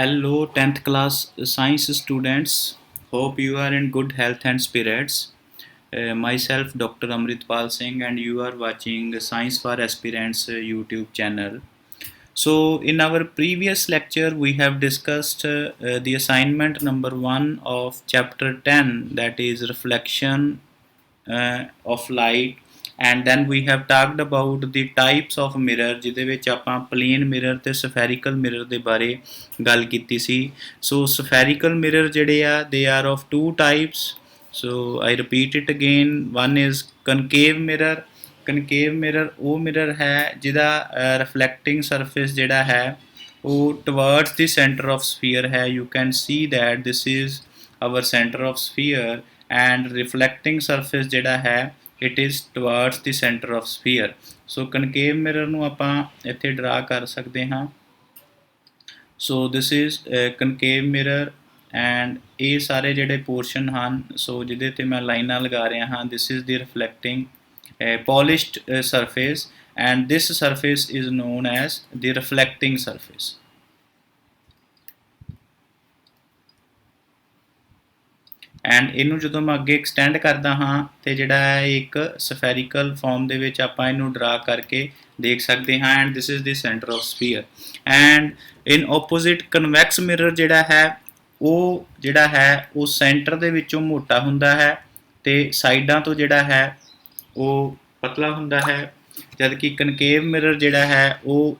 Hello 10th class science students. Hope you are in good health and spirits. Myself Dr. Amritpal Singh and you are watching Science for Aspirants YouTube channel. So in our previous lecture we have discussed the assignment number 1 of chapter 10, that is reflection of light, and then we have talked about the types of mirror ਜਿਹਦੇ ਵਿੱਚ ਆਪਾਂ plane mirror ਤੇ spherical mirror ਦੇ ਬਾਰੇ ਗੱਲ ਕੀਤੀ ਸੀ। So spherical mirror ਜਿਹੜੇ ਆ they are of two types. So I repeat it again. One is concave mirror. concave mirror ਉਹ mirror ਹੈ ਜਿਹਦਾ reflecting surface ਜਿਹੜਾ ਹੈ ਉਹ towards the center of sphere है. You can see that this is our center of sphere and reflecting surface ਜਿਹੜਾ ਹੈ it is towards the center of sphere. So concave mirror ਨੂੰ ਆਪਾਂ ਇੱਥੇ draw ਕਰ ਸਕਦੇ ਹਾਂ. So this is concave mirror and ਇਹ ਸਾਰੇ ਜਿਹੜੇ portion ਹਨ so ਜਿਹਦੇ ਤੇ ਮੈਂ ਲਾਈਨਾਂ ਲਗਾ ਰਿਹਾ ਹਾਂ this is the reflecting polished surface and this surface is known as the reflecting surface. And ਇਹਨੂੰ ਜਦੋਂ ਮੈਂ ਅੱਗੇ ਐਕਸਟੈਂਡ ਕਰਦਾ ਹਾਂ ਤੇ ਜਿਹੜਾ ਹੈ ਇੱਕ ਸਫੈਰੀਕਲ ਫਾਰਮ ਦੇ ਵਿੱਚ ਆਪਾਂ ਇਹਨੂੰ ਡਰਾ ਕਰਕੇ ਦੇਖ ਸਕਦੇ ਹਾਂ and this is the centre of sphere and in opposite convex mirror ਜਿਹੜਾ ਹੈ ਉਹ ਸੈਂਟਰ ਦੇ ਵਿੱਚੋਂ ਮੋਟਾ ਹੁੰਦਾ ਹੈ ਤੇ ਸਾਈਡਾਂ ਤੋਂ ਜਿਹੜਾ ਹੈ ਉਹ ਪਤਲਾ ਹੁੰਦਾ ਹੈ, ਜਦ ਕਿ ਕਨਕੇਵ ਮਿਰਰ ਜਿਹੜਾ ਹੈ ਉਹ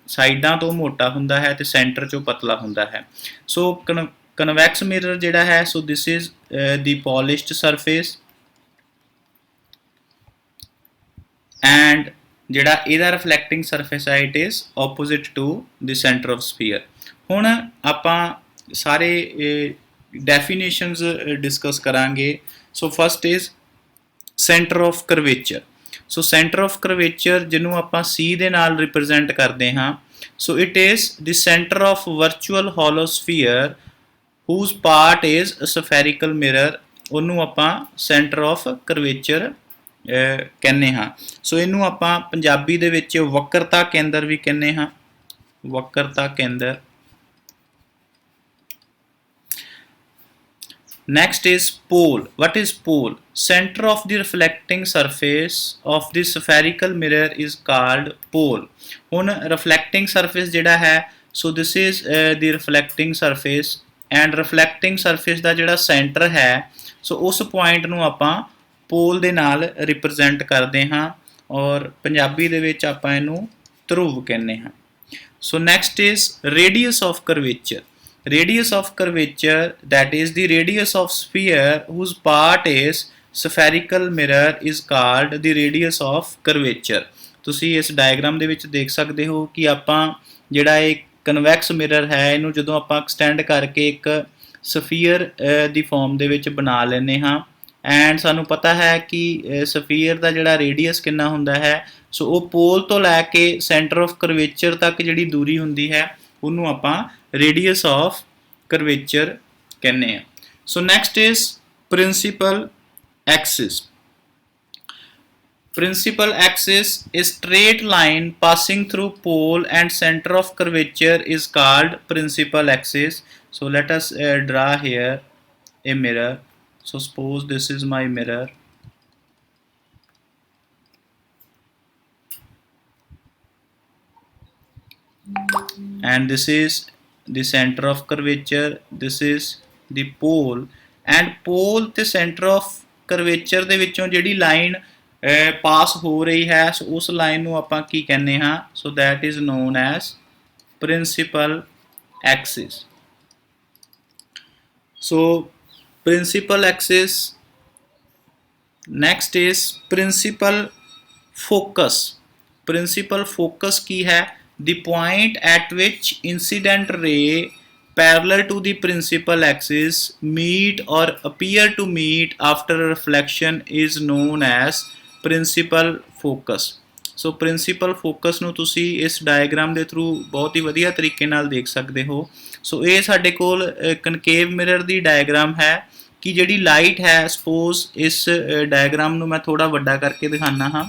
ਸਾਈਡਾਂ ਤੋਂ ਮੋਟਾ ਹੁੰਦਾ ਹੈ ਤੇ ਸੈਂਟਰ ਚੋਂ ਪਤਲਾ ਹੁੰਦਾ ਹੈ। ਸੋ convex mirror ਜਿਹੜਾ ਹੈ so this is the polished surface and ਜਿਹੜਾ ਇਹਦਾ reflecting surface ਹੈ it is opposite to the center of sphere. ਹੁਣ ਆਪਾਂ ਸਾਰੇ definitions discuss ਕਰਾਂਗੇ. so first is center of curvature. so center of curvature ਜਿਹਨੂੰ ਆਪਾਂ C ਦੇ ਨਾਲ represent ਕਰਦੇ ਹਾਂ so it is the center of virtual hollow sphere whose part is a spherical mirror. ਉਹਨੂੰ ਆਪਾਂ center of curvature ਕਹਿੰਦੇ ਹਾਂ. ਸੋ ਇਹਨੂੰ ਆਪਾਂ ਪੰਜਾਬੀ ਦੇ ਵਿੱਚ ਵਕਰਤਾ ਕੇਂਦਰ ਵੀ ਕਹਿੰਦੇ ਹਾਂ, ਵਕਰਤਾ ਕੇਂਦਰ. Next is pole. What is pole? Center of the reflecting surface of the spherical mirror is called pole. ਹੁਣ reflecting surface ਜਿਹੜਾ ਹੈ so this is the reflecting surface and reflecting surface ਦਾ ਜਿਹੜਾ center ਹੈ so ਉਸ point ਨੂੰ ਆਪਾਂ pole ਦੇ ਨਾਲ represent ਕਰਦੇ ਹਾਂ ਔਰ ਪੰਜਾਬੀ ਦੇ ਵਿੱਚ ਆਪਾਂ ਇਹਨੂੰ ਧਰੁਵ ਕਹਿੰਦੇ ਹਾਂ. so next is radius of curvature. radius of curvature, that is the radius of sphere whose part is spherical mirror, is called the radius of curvature. ਤੁਸੀਂ ਇਸ diagram ਦੇ ਵਿੱਚ ਦੇਖ ਸਕਦੇ ਹੋ ਕਿ ਆਪਾਂ ਜਿਹੜਾ ਇਹ ਕਨਵੈਕਸ ਮਿਰਰ ਹੈ ਇਹਨੂੰ ਜਦੋਂ ਆਪਾਂ ਐਕਸਟੈਂਡ ਕਰਕੇ ਇੱਕ ਸਫੀਅਰ ਦੀ ਫਾਰਮ ਦੇ ਵਿੱਚ ਬਣਾ ਲੈਂਦੇ ਹਾਂ ਐਂਡ ਸਾਨੂੰ ਪਤਾ ਹੈ ਕਿ ਸਫੀਅਰ ਦਾ ਜਿਹੜਾ ਰੇਡੀਅਸ ਕਿੰਨਾ ਹੁੰਦਾ ਹੈ ਸੋ ਉਹ ਪੋਲ ਤੋਂ ਲੈ ਕੇ ਸੈਂਟਰ ਆਫ ਕਰਵੇਚਰ ਤੱਕ ਜਿਹੜੀ ਦੂਰੀ ਹੁੰਦੀ ਹੈ ਉਹਨੂੰ ਆਪਾਂ ਰੇਡੀਅਸ ਆਫ ਕਰਵੇਚਰ ਕਹਿੰਦੇ ਹਾਂ. So next is principal Axis. Principal axis is straight line passing through pole and center of curvature is called principal axis. So let us draw here a mirror. So suppose this is my mirror. And this is the center of curvature. This is the pole and pole ਤੇ center of curvature ਦੇ ਵਿੱਚੋਂ ਜਿਹੜੀ line ਪਾਸ ਹੋ ਰਹੀ ਹੈ ਸੋ ਉਸ line ਨੂੰ ਆਪਾਂ ਕੀ ਕਹਿੰਦੇ ਹਾਂ ਸੋ that is known as principal axis. so principal axis. next is principal focus. principal focus ਕੀ ਹੈ the point at which incident ray parallel to the principal axis meet or appear to meet after a reflection is known as principal focus. so principal focus ਨੂੰ ਤੁਸੀਂ ਇਸ diagram ਦੇ through ਬਹੁਤ ਹੀ ਵਧੀਆ ਤਰੀਕੇ ਨਾਲ ਦੇਖ ਸਕਦੇ ਹੋ. so ਇਹ ਸਾਡੇ ਕੋਲ concave mirror ਦੀ diagram ਹੈ ਕਿ ਜਿਹੜੀ light ਹੈ suppose ਇਸ diagram ਨੂੰ ਮੈਂ ਥੋੜਾ ਵੱਡਾ ਕਰਕੇ ਦਿਖਾਣਾ ਹਾਂ.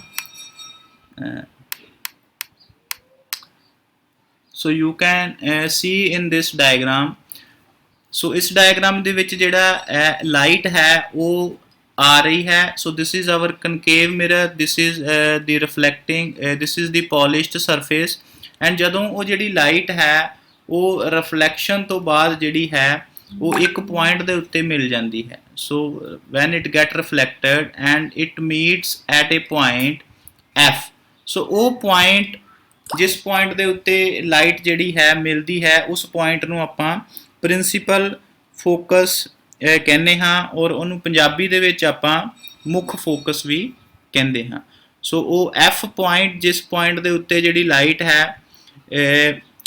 So you can see in this diagram. So इस डायग्राम ਦੇ ਵਿੱਚ ਜਿਹੜਾ ਲਾਈਟ ਹੈ ਉਹ ਆ ਰਹੀ ਹੈ. So this is our concave mirror, this is the reflecting, this is the polished surface. And ਜਦੋਂ ਉਹ ਜਿਹੜੀ ਲਾਈਟ ਹੈ ਉਹ ਰਿਫਲੈਕਸ਼ਨ ਤੋਂ ਬਾਅਦ ਜਿਹੜੀ ਹੈ ਉਹ ਇੱਕ ਪੁਆਇੰਟ ਦੇ ਉੱਤੇ ਮਿਲ ਜਾਂਦੀ ਹੈ. So when it get reflected and it meets at a point F. So ਉਹ ਪੁਆਇੰਟ, ਜਿਸ ਪੁਆਇੰਟ ਦੇ ਉੱਤੇ ਲਾਈਟ ਜਿਹੜੀ ਹੈ ਮਿਲਦੀ ਹੈ, ਉਸ ਪੁਆਇੰਟ ਨੂੰ ਆਪਾਂ ਪ੍ਰਿੰਸੀਪਲ ਫੋਕਸ ਕਹਿੰਦੇ ਹਾਂ, ਔਰ ਉਹਨੂੰ ਪੰਜਾਬੀ ਦੇ ਵਿੱਚ ਆਪਾਂ ਮੁੱਖ ਫੋਕਸ ਵੀ ਕਹਿੰਦੇ ਹਾਂ. ਸੋ ਉਹ F ਪੁਆਇੰਟ, ਜਿਸ ਪੁਆਇੰਟ ਦੇ ਉੱਤੇ ਜਿਹੜੀ ਲਾਈਟ ਹੈ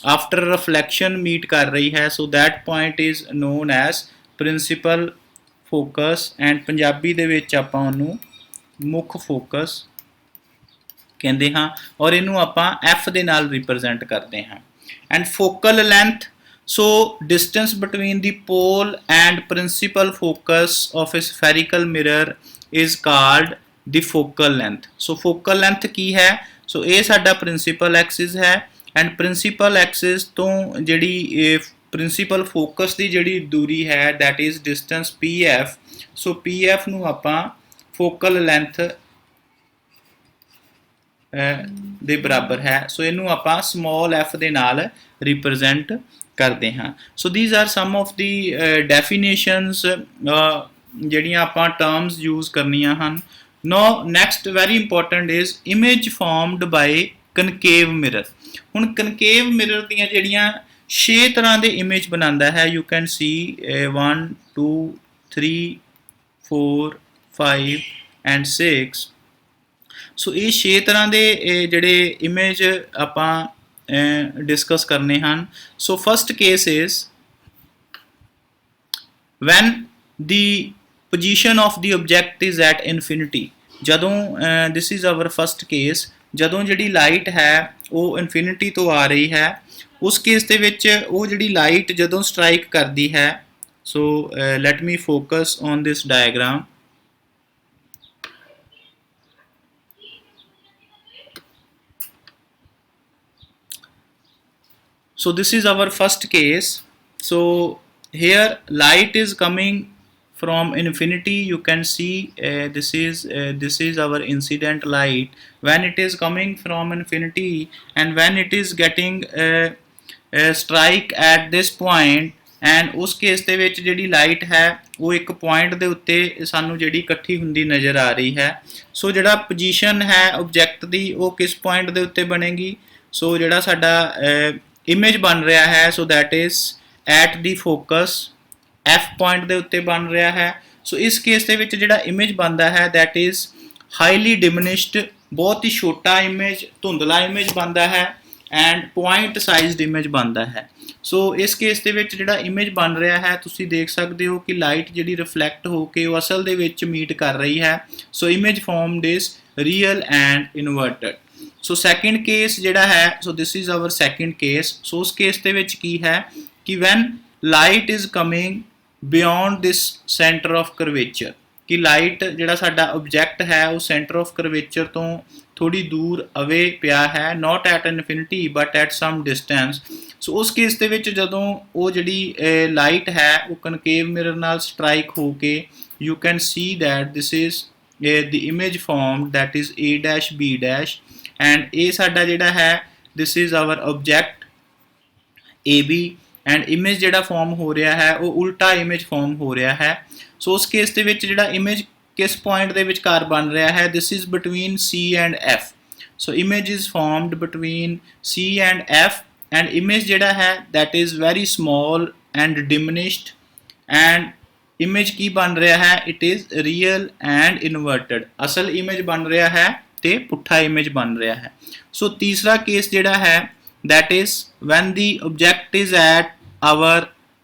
ਆਫਟਰ ਰਿਫਲੈਕਸ਼ਨ ਮੀਟ ਕਰ ਰਹੀ ਹੈ, so that point is non as principal focus, and Punjabi ਦੇ ਵਿੱਚ ਆਪਾਂ ਉਹਨੂੰ ਮੁੱਖ ਫੋਕਸ ਕਹਿੰਦੇ ਹਾਂ, ਔਰ ਇਹਨੂੰ ਆਪਾਂ F ਦੇ ਨਾਲ ਰਿਪਰੈਜ਼ੈਂਟ ਕਰਦੇ ਹਾਂ. And focal length, so distance between the pole and principal focus of a spherical mirror is called the focal length. So focal length ਕੀ ਹੈ? So ਇਹ ਸਾਡਾ principal axis ਹੈ, and principal axis ਤੋਂ ਜਿਹੜੀ principal focus ਦੀ ਜਿਹੜੀ ਦੂਰੀ ਹੈ that is distance PF. So PF ਨੂੰ ਆਪਾਂ focal length ਦੇ ਬਰਾਬਰ ਹੈ. ਸੋ ਇਹਨੂੰ ਆਪਾਂ small f ਦੇ ਨਾਲ represent ਕਰਦੇ ਹਾਂ. ਸੋ these are some of the definitions ਜਿਹੜੀਆਂ ਆਪਾਂ terms use ਕਰਨੀਆਂ ਹਨ. Now next very important is image formed by concave mirror. ਹੁਣ concave mirror ਦੀਆਂ ਜਿਹੜੀਆਂ 6 ਤਰ੍ਹਾਂ ਦੇ image ਬਣਾਉਂਦਾ ਹੈ. You can see 1 2 3 4 5 and 6. ਸੋ ਇਹ 6 ਤਰ੍ਹਾਂ ਦੇ ਜਿਹੜੇ image ਆਪਾਂ discuss ਕਰਨੇ ਹਨ. So first case is when the position of the object is at infinity. ਜਦੋਂ this is our first case, ਜਦੋਂ ਜਿਹੜੀ ਲਾਈਟ ਹੈ ਉਹ ਇਨਫਿਨਿਟੀ ਤੋਂ ਆ ਰਹੀ ਹੈ, ਉਸ ਕੇਸ ਦੇ ਵਿੱਚ ਉਹ ਜਿਹੜੀ ਲਾਈਟ ਜਦੋਂ ਸਟ੍ਰਾਈਕ ਕਰਦੀ ਹੈ. So let me focus on this diagram. So this is our first case. So here light is coming from infinity. You can see this is our incident light when it is coming from infinity, and when it is getting a strike at this point, and ਉਸ case ਦੇ ਵਿੱਚ ਜਿਹੜੀ light ਹੈ ਉਹ ਇੱਕ point ਦੇ ਉੱਤੇ ਸਾਨੂੰ ਜਿਹੜੀ ਇਕੱਠੀ ਹੁੰਦੀ ਨਜ਼ਰ ਆ ਰਹੀ ਹੈ. ਸੋ ਜਿਹੜਾ ਪੋਜੀਸ਼ਨ ਹੈ ਆਬਜੈਕਟ ਦੀ ਉਹ ਕਿਸ ਪੁਆਇੰਟ ਦੇ ਉੱਤੇ ਬਣੇਗੀ? ਸੋ ਜਿਹੜਾ ਸਾਡਾ ਇਮੇਜ ਬਣ ਰਿਹਾ ਹੈ, so that is at the focus F point ਦੇ ਉੱਤੇ ਬਣ ਰਿਹਾ ਹੈ. ਸੋ ਇਸ ਕੇਸ ਦੇ ਵਿੱਚ ਜਿਹੜਾ ਇਮੇਜ ਬਣਦਾ ਹੈ ਦੈਟ ਇਜ਼ ਹਾਈਲੀ ਡਿਮਿਨਿਸ਼ਡ, ਬਹੁਤ ਹੀ ਛੋਟਾ ਇਮੇਜ, ਧੁੰਦਲਾ ਇਮੇਜ ਬਣਦਾ ਹੈ, ਐਂਡ ਪੁਆਇੰਟ ਸਾਈਜ਼ਡ ਇਮੇਜ ਬਣਦਾ ਹੈ. ਸੋ ਇਸ ਕੇਸ ਦੇ ਵਿੱਚ ਜਿਹੜਾ ਇਮੇਜ ਬਣ ਰਿਹਾ ਹੈ ਤੁਸੀਂ ਦੇਖ ਸਕਦੇ ਹੋ ਕਿ ਲਾਈਟ ਜਿਹੜੀ ਰਿਫਲੈਕਟ ਹੋ ਕੇ ਉਹ ਅਸਲ ਦੇ ਵਿੱਚ ਮੀਟ ਕਰ ਰਹੀ ਹੈ. So image formed is real and inverted. So second case ਜਿਹੜਾ ਹੈ, so this is our second case. So ਉਸ ਕੇਸ ਦੇ ਵਿੱਚ ਕੀ ਹੈ ਕਿ when light is coming beyond this centre of curvature, ਕਿ ਲਾਈਟ ਜਿਹੜਾ ਸਾਡਾ ਆਬਜੈਕਟ ਹੈ ਉਹ ਸੈਂਟਰ ਆਫ ਕਰਵੇਚਰ ਤੋਂ ਥੋੜੀ ਦੂਰ ਅਵੇ ਪਿਆ ਹੈ, not at infinity but at some distance. So ਉਸ ਕੇਸ ਦੇ ਵਿੱਚ ਜਦੋਂ ਉਹ ਜਿਹੜੀ ਲਾਈਟ ਹੈ ਉਹ ਕਨਕੇਵ ਮਿਰਰ ਨਾਲ ਸਟ੍ਰਾਈਕ ਹੋ ਕੇ you can see that this is the image formed that is a dash b dash, and ਇਹ ਸਾਡਾ ਜਿਹੜਾ ਹੈ this is our object AB, and image ਜਿਹੜਾ ਫਾਰਮ ਹੋ ਰਿਹਾ ਹੈ ਉਹ ਉਲਟਾ image ਫਾਰਮ ਹੋ ਰਿਹਾ ਹੈ. ਸੋ ਉਸ ਕੇਸ ਦੇ ਵਿੱਚ ਜਿਹੜਾ image ਕਿਸ ਪੁਆਇੰਟ ਦੇ ਵਿਚਕਾਰ ਬਣ ਰਿਹਾ ਹੈ, this is between C and F. So image is formed between C and F, and image ਜਿਹੜਾ ਹੈ that is very small and diminished, and image ਕੀ ਬਣ ਰਿਹਾ ਹੈ it is real and inverted. ਅਸਲ image ਬਣ ਰਿਹਾ ਹੈ ਤੇ ਪੁੱਠਾ image ਬਣ ਰਿਹਾ ਹੈ. ਸੋ ਤੀਸਰਾ ਕੇਸ ਜਿਹੜਾ ਹੈ that is when the object is at our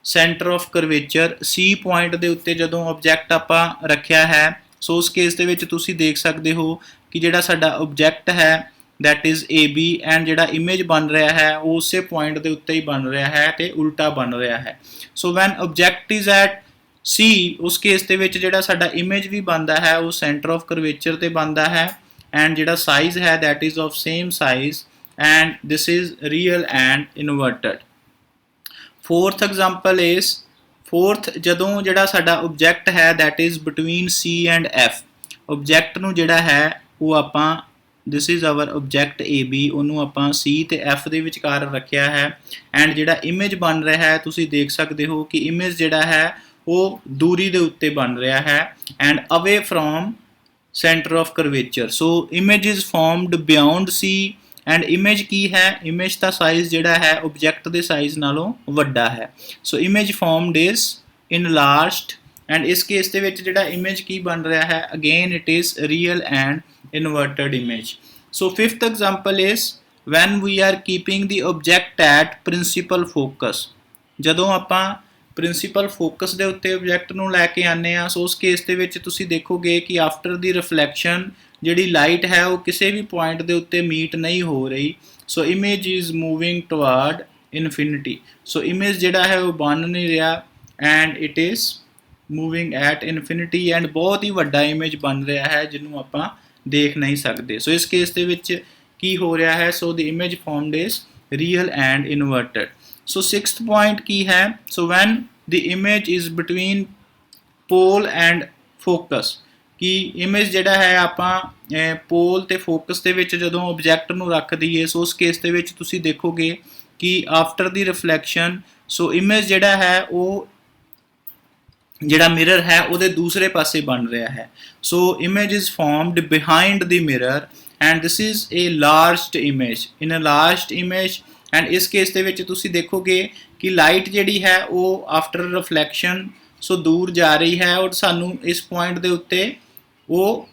center of curvature, C point ਦੇ ਉੱਤੇ ਜਦੋਂ object ਆਪਾਂ ਰੱਖਿਆ ਹੈ. ਸੋ ਉਸ ਕੇਸ ਦੇ ਵਿੱਚ ਤੁਸੀਂ ਦੇਖ ਸਕਦੇ ਹੋ ਕਿ ਜਿਹੜਾ ਸਾਡਾ object ਹੈ that is AB, and ਜਿਹੜਾ image ਬਣ ਰਿਹਾ ਹੈ ਉਹ ਉਸੇ ਪੁਆਇੰਟ ਦੇ ਉੱਤੇ ਹੀ ਬਣ ਰਿਹਾ ਹੈ ਤੇ ਉਲਟਾ ਬਣ ਰਿਹਾ ਹੈ. ਸੋ when object is at C, ਉਸ ਕੇਸ ਦੇ ਵਿੱਚ ਜਿਹੜਾ ਸਾਡਾ ਇਮੇਜ ਵੀ ਬਣਦਾ ਹੈ ਉਹ ਸੈਂਟਰ ਆਫ ਕਰਵੇਚਰ ਤੇ ਬਣਦਾ ਹੈ, ਐਂਡ ਜਿਹੜਾ ਸਾਈਜ਼ ਹੈ that is of same size and this is real and inverted. Fourth example is fourth ਜਦੋਂ ਜਿਹੜਾ ਸਾਡਾ object ਹੈ that is between C and F, object ਨੂੰ ਜਿਹੜਾ ਹੈ ਉਹ ਆਪਾਂ this is our object AB ਉਹਨੂੰ ਆਪਾਂ C ਤੇ F ਦੇ ਵਿਚਕਾਰ ਰੱਖਿਆ ਹੈ and ਜਿਹੜਾ image ਬਣ ਰਿਹਾ ਹੈ ਤੁਸੀਂ ਦੇਖ ਸਕਦੇ ਹੋ ਕਿ image ਜਿਹੜਾ ਹੈ ਉਹ ਦੂਰੀ ਦੇ ਉੱਤੇ ਬਣ ਰਿਹਾ ਹੈ and away from center of curvature. So image is formed beyond C and image ਕੀ ਹੈ, image ਦਾ size ਜਿਹੜਾ ਹੈ object ਦੇ size ਨਾਲੋਂ ਵੱਡਾ ਹੈ. So image formed is enlarged and ਇਸ ਕੇਸ ਦੇ ਵਿੱਚ ਜਿਹੜਾ image ਕੀ ਬਣ ਰਿਹਾ ਹੈ, again it is real and inverted image. So fifth example is when we are keeping the object at principal focus. ਜਦੋਂ ਆਪਾਂ ਪ੍ਰਿੰਸੀਪਲ ਫੋਕਸ ਦੇ ਉੱਤੇ ਆਬਜੈਕਟ ਨੂੰ ਲੈ ਕੇ ਆਉਂਦੇ ਹਾਂ ਸੋ ਉਸ ਕੇਸ ਦੇ ਵਿੱਚ ਤੁਸੀਂ ਦੇਖੋਗੇ ਕਿ ਆਫਟਰ ਦੀ ਰਿਫਲੈਕਸ਼ਨ ਜਿਹੜੀ ਲਾਈਟ ਹੈ ਉਹ ਕਿਸੇ ਵੀ ਪੁਆਇੰਟ ਦੇ ਉੱਤੇ ਮੀਟ ਨਹੀਂ ਹੋ ਰਹੀ. So image is moving toward infinity. So image ਜਿਹੜਾ ਹੈ ਉਹ ਬਣ ਨਹੀਂ ਰਿਹਾ and it is moving at infinity and ਬਹੁਤ ਹੀ ਵੱਡਾ ਇਮੇਜ ਬਣ ਰਿਹਾ ਹੈ ਜਿਹਨੂੰ ਆਪਾਂ ਦੇਖ ਨਹੀਂ ਸਕਦੇ. ਸੋ ਇਸ ਕੇਸ ਦੇ ਵਿੱਚ ਕੀ ਹੋ ਰਿਹਾ ਹੈ, so the image formed is real and inverted. So sixth point ਕੀ ਹੈ, so when the image is between pole and focus ਕਿ image ਜਿਹੜਾ ਹੈ ਆਪਾਂ pole ਤੇ focus ਦੇ ਵਿੱਚ ਜਦੋਂ object ਨੂੰ ਰੱਖ ਦਈਏ ਸੋ ਉਸ ਕੇਸ ਦੇ ਵਿੱਚ ਤੁਸੀਂ ਦੇਖੋਗੇ ਕਿ after the reflection so image ਜਿਹੜਾ ਹੈ ਉਹ ਜਿਹੜਾ mirror ਹੈ ਉਹਦੇ ਦੂਸਰੇ ਪਾਸੇ ਬਣ ਰਿਹਾ ਹੈ. So image is formed behind the mirror and this is a enlarged image. In a enlarged image and ਇਸ ਕੇਸ ਦੇ ਵਿੱਚ ਤੁਸੀਂ ਦੇਖੋਗੇ ਕਿ ਲਾਈਟ ਜਿਹੜੀ ਹੈ ਉਹ ਆਫਟਰ ਰਿਫਲੈਕਸ਼ਨ ਸੋ ਦੂਰ ਜਾ ਰਹੀ ਹੈ ਔਰ ਸਾਨੂੰ ਇਸ ਪੁਆਇੰਟ ਦੇ ਉੱਤੇ ਉਹ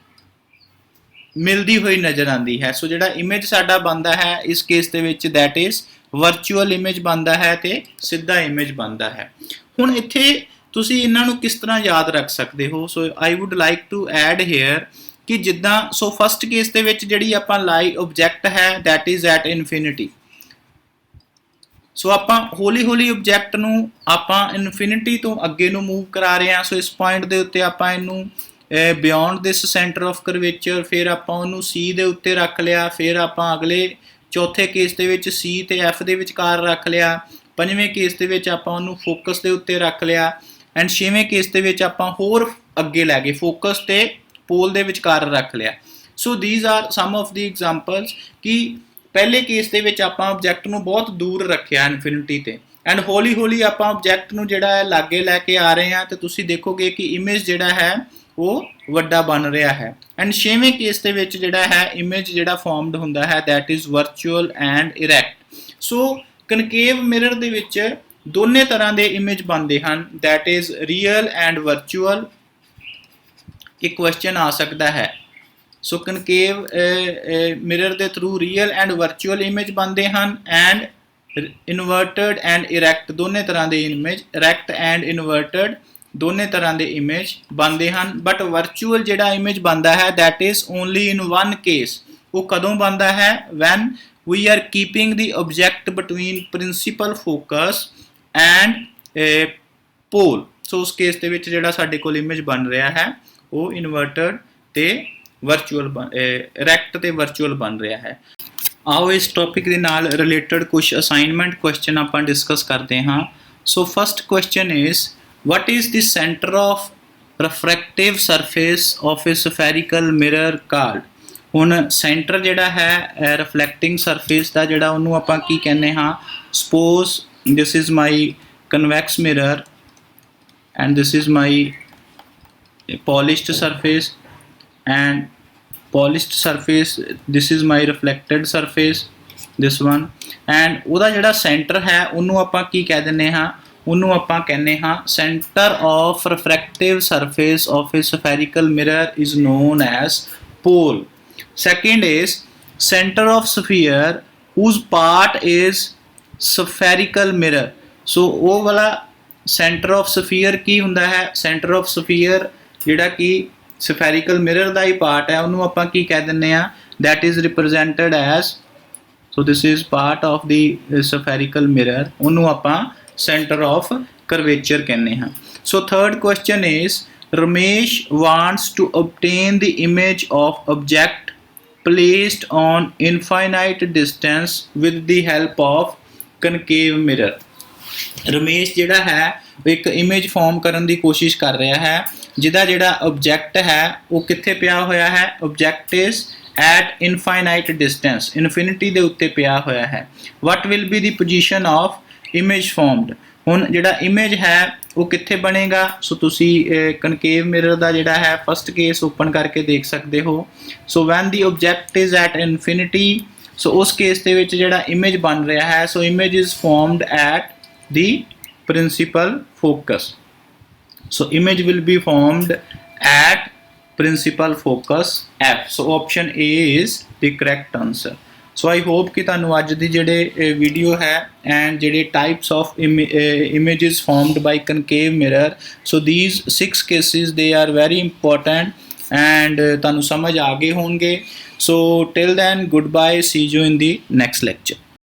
ਮਿਲਦੀ ਹੋਈ ਨਜ਼ਰ ਆਉਂਦੀ ਹੈ. ਸੋ ਜਿਹੜਾ ਇਮੇਜ ਸਾਡਾ ਬਣਦਾ ਹੈ ਇਸ ਕੇਸ ਦੇ ਵਿੱਚ ਦੈਟ ਇਜ਼ ਵਰਚੁਅਲ ਇਮੇਜ ਬਣਦਾ ਹੈ ਤੇ ਸਿੱਧਾ ਇਮੇਜ ਬਣਦਾ ਹੈ. ਹੁਣ ਇੱਥੇ ਤੁਸੀਂ ਇਹਨਾਂ ਨੂੰ ਕਿਸ ਤਰ੍ਹਾਂ ਯਾਦ ਰੱਖ ਸਕਦੇ ਹੋ, so I would like to add here ਕਿ ਜਿੱਦਾਂ ਸੋ ਫਸਟ ਕੇਸ ਦੇ ਵਿੱਚ ਜਿਹੜੀ ਆਪਾਂ ਲਾਈਟ ਆਬਜੈਕਟ ਹੈ that is at infinity. So ਆਪਾਂ ਹੌਲੀ ਹੌਲੀ ਆਬਜੈਕਟ ਨੂੰ ਆਪਾਂ ਇਨਫਿਨਿਟੀ ਤੋਂ ਅੱਗੇ ਨੂੰ ਮੂਵ ਕਰਾ ਰਹੇ ਹਾਂ. ਸੋ ਇਸ ਪੁਆਇੰਟ ਦੇ ਉੱਤੇ ਆਪਾਂ ਇਹਨੂੰ beyond this centre of curvature ਫਿਰ ਆਪਾਂ ਉਹਨੂੰ C ਦੇ ਉੱਤੇ ਰੱਖ ਲਿਆ, ਫਿਰ ਆਪਾਂ ਅਗਲੇ ਚੌਥੇ ਕੇਸ ਦੇ ਵਿੱਚ C ਤੇ F ਦੇ ਵਿਚਕਾਰ ਰੱਖ ਲਿਆ, ਪੰਜਵੇਂ ਕੇਸ ਦੇ ਵਿੱਚ ਆਪਾਂ ਉਹਨੂੰ ਫੋਕਸ ਦੇ ਉੱਤੇ ਰੱਖ ਲਿਆ ਐਂਡ ਛੇਵੇਂ ਕੇਸ ਦੇ ਵਿੱਚ ਆਪਾਂ ਹੋਰ ਅੱਗੇ ਲੈ ਗਏ ਫੋਕਸ ਤੇ ਪੋਲ ਦੇ ਵਿਚਕਾਰ ਰੱਖ ਲਿਆ. So these are some of the examples ਕਿ ਪਹਿਲੇ ਕੇਸ ਦੇ ਵਿੱਚ ਆਪਾਂ ਆਬਜੈਕਟ ਨੂੰ ਬਹੁਤ ਦੂਰ ਰੱਖਿਆ ਇਨਫਿਨਿਟੀ ਤੇ ਐਂਡ ਹੌਲੀ ਹੌਲੀ ਆਪਾਂ ਆਬਜੈਕਟ ਨੂੰ ਜਿਹੜਾ ਹੈ ਲਾਗੇ ਲੈ ਕੇ ਆ ਰਹੇ ਹਾਂ ਤੇ ਤੁਸੀਂ ਦੇਖੋਗੇ ਕਿ ਇਮੇਜ ਜਿਹੜਾ ਹੈ ਉਹ ਵੱਡਾ ਬਣ ਰਿਹਾ ਹੈ. ਐਂਡ ਛੇਵੇਂ ਕੇਸ ਦੇ ਵਿੱਚ ਜਿਹੜਾ ਹੈ ਇਮੇਜ ਜਿਹੜਾ ਫਾਰਮਡ ਹੁੰਦਾ ਹੈ that is virtual and erect. So concave mirror ਦੇ ਵਿੱਚ ਦੋਨੇ ਤਰ੍ਹਾਂ ਦੇ ਇਮੇਜ ਬਣਦੇ ਹਨ that is real and virtual. ਇੱਕ ਕੁਐਸਚਨ ਆ ਸਕਦਾ ਹੈ ਸੋ ਕਨਕੇਵ ਮਿਰਰ ਦੇ through real and virtual image ਬਣਦੇ ਹਨ ਐਂਡ ਇਨਵਰਟਡ ਐਂਡ ਇਰੈਕਟ ਦੋਨੇ ਤਰ੍ਹਾਂ ਦੇ ਇਮੇਜ ਇਰੈਕਟ ਐਂਡ ਇਨਵਰਟਡ ਦੋਨੇ ਤਰ੍ਹਾਂ ਦੇ ਇਮੇਜ ਬਣਦੇ ਹਨ. ਬਟ ਵਰਚੁਅਲ ਜਿਹੜਾ ਇਮੇਜ ਬਣਦਾ ਹੈ that is only in one case. ਉਹ ਕਦੋਂ ਬਣਦਾ ਹੈ, van we are keeping the object between principal focus and pole. ਸੋ ਉਸ ਕੇਸ ਦੇ ਵਿੱਚ ਜਿਹੜਾ ਸਾਡੇ ਕੋਲ ਇਮੇਜ ਬਣ ਰਿਹਾ ਹੈ ਉਹ ਇਨਵਰਟਡ ਤੇ ਵਰਚੁਅਲ ਇਰੈਕਟ ਤੇ ਵਰਚੁਅਲ ਬਣ ਰਿਹਾ ਹੈ. ਆਓ ਇਸ ਟੌਪਿਕ ਦੇ ਨਾਲ ਰਿਲੇਟਡ ਕੁਝ ਅਸਾਈਨਮੈਂਟ ਕੁਐਸਚਨ ਆਪਾਂ ਡਿਸਕਸ ਕਰਦੇ ਹਾਂ. So first question is what is the center of refractive surface of a spherical mirror called? ਹੁਣ ਸੈਂਟਰ ਜਿਹੜਾ ਹੈ ਰਿਫਲੈਕਟਿੰਗ ਸਰਫੇਸ ਦਾ ਜਿਹੜਾ ਉਹਨੂੰ ਆਪਾਂ ਕੀ ਕਹਿੰਦੇ ਹਾਂ, suppose this is my convex mirror and this is my polished surface and polished surface this is my reflected surface this one and ਉਹਦਾ ਜਿਹੜਾ ਸੈਂਟਰ ਹੈ ਉਹਨੂੰ ਆਪਾਂ ਕੀ ਕਹਿ ਦਿੰਦੇ ਹਾਂ, ਉਹਨੂੰ ਆਪਾਂ ਕਹਿੰਦੇ ਹਾਂ center of refractive surface of a spherical mirror is known as pole. Second is center of sphere whose part is spherical mirror. So ਉਹ ਵਾਲਾ center of sphere ਕੀ ਹੁੰਦਾ ਹੈ, center of sphere ਜਿਹੜਾ ਕਿ spherical mirror ਦਾ ਹੀ part ਹੈ ਉਹਨੂੰ ਆਪਾਂ ਕੀ ਕਹਿ ਦਿੰਦੇ ਆ, that is represented as, so this is part of the spherical mirror, ਉਹਨੂੰ ਆਪਾਂ center of curvature ਕਹਿੰਦੇ ਹਾਂ. So third question is Ramesh wants to obtain the image of object placed on infinite distance with the help of concave mirror। Ramesh ਜਿਹੜਾ ਹੈ ਉਹ ਇੱਕ image farm ਕਰਨ ਦੀ ਕੋਸ਼ਿਸ਼ ਕਰ ਰਿਹਾ ਹੈ ਜਿਹਦਾ ਜਿਹੜਾ ਆਬਜੈਕਟ ਹੈ ਉਹ ਕਿੱਥੇ ਪਿਆ ਹੋਇਆ ਹੈ। Object is at infinite distance, infinity ਦੇ ਉੱਤੇ ਪਿਆ ਹੋਇਆ ਹੈ। what will be the position of image formed। ਹੁਣ ਜਿਹੜਾ ਇਮੇਜ ਹੈ ਉਹ ਕਿੱਥੇ ਬਣੇਗਾ। ਸੋ ਤੁਸੀਂ ਕਨਕੇਵ ਮਿਰਰ ਦਾ ਜਿਹੜਾ ਹੈ ਫਸਟ ਕੇਸ ਓਪਨ ਕਰਕੇ ਦੇਖ ਸਕਦੇ ਹੋ। So when the object is at infinity, so ਉਸ ਕੇਸ ਦੇ ਵਿੱਚ ਜਿਹੜਾ ਇਮੇਜ ਬਣ ਰਿਹਾ ਹੈ, so image is formed at the principal focus. So image will be formed at principal focus F। so option A is the correct answer। so I hope कि ਤੁਹਾਨੂੰ ਅੱਜ ਦੀ ਜਿਹੜੇ ਵੀਡੀਓ ਹੈ and ਜਿਹੜੇ types of images formed by concave mirror, so these 6 cases they are very important and ਤੁਹਾਨੂੰ ਸਮਝ ਆ ਗਏ ਹੋਣਗੇ। so till then goodbye, see you in the next lecture।